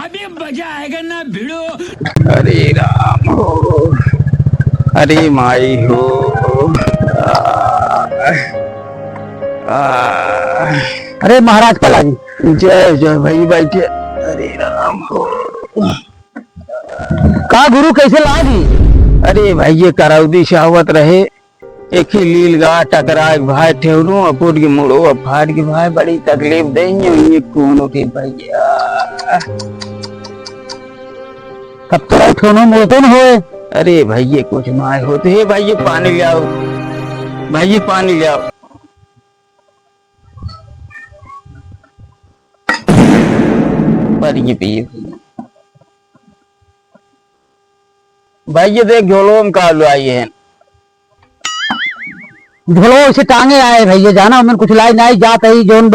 अभी मजा आएगा ना भिड़ो। हरे राम हो, हरे माई हो। अरे महाराज कल आई। जय जय भाई बैठे। हरे राम हो। कहा गुरु कैसे लागी? अरे भाई ये करौदी शहावत रहे, एक ही लील गा टकरा भाई ठेवरू अपुर के मुड़ो फाड़ के भाई बड़ी तकलीफ दे ये कौन उठे भैया। तब तो ठोनो मोतो न होए। अरे भाई ये कुछ माए होते है भाई ये पानी ले आओ, भाई ये पानी ले आओ। पर ये पिए भाई ये देख झोलो में कालू आई है। झोलो इसे टांगे आए भैया, जाना उन्हें कुछ लाई नहीं जात है जोन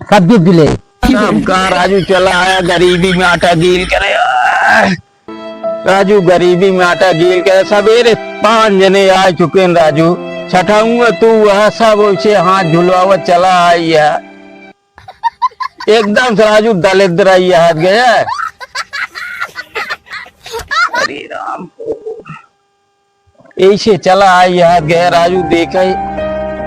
सब्जी दिले। सब कहाँ राजू चला आया गरीबी में आटा गील करे। राजू गरीबी में आटा गील करे, सवेरे 5 जने आ चुके हैं राजू। छठाऊंगा तू वह सब उसे हाथ झुलवावत चला आई है। एकदम से राजू दलिद्र हाथ गया। अरे राम ऐसे चला आई हाथ गया राजू। देखा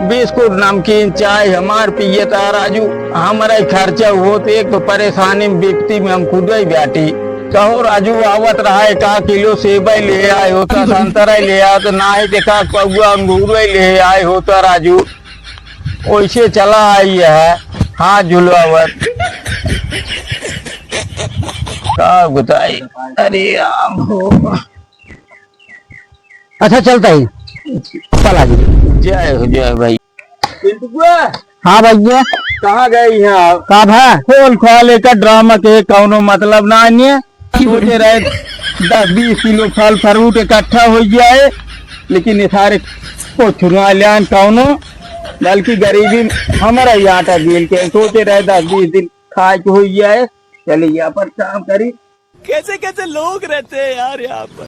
बिस्कुट नमकीन चाय हमार पिए था राजू। हमारा खर्चा हुआ तो एक तो परेशानी में विपत्ति में हम खुद ही बैठी। कहो राजू आवत रहा है का किलो सेब ले आए होता, संतरा ले आया तो ना ही देखा कौआ अंगूर ले आए होता राजू। वैसे चला आई है हाथ झुलवावत। का बताई। अरे राम हो। अच्छा चलता ही चला जी। जय हो जय भाई। हाँ भैया कहाँ गई हैं आप? कब है खोल खोल का ड्रामा के कौनो मतलब ना है। सोचे रहे 10-20 किलो फल फ्रूट इकट्ठा हो जाए, लेकिन ये सारे को छुड़ा लिया कौनो, बल्कि गरीबी हमारा ही आटा गिल के सोचे रहे 10-20 दिन खाए हो जाए। चलिए यहाँ पर काम करी। कैसे कैसे लोग रहते हैं यार यहाँ पर।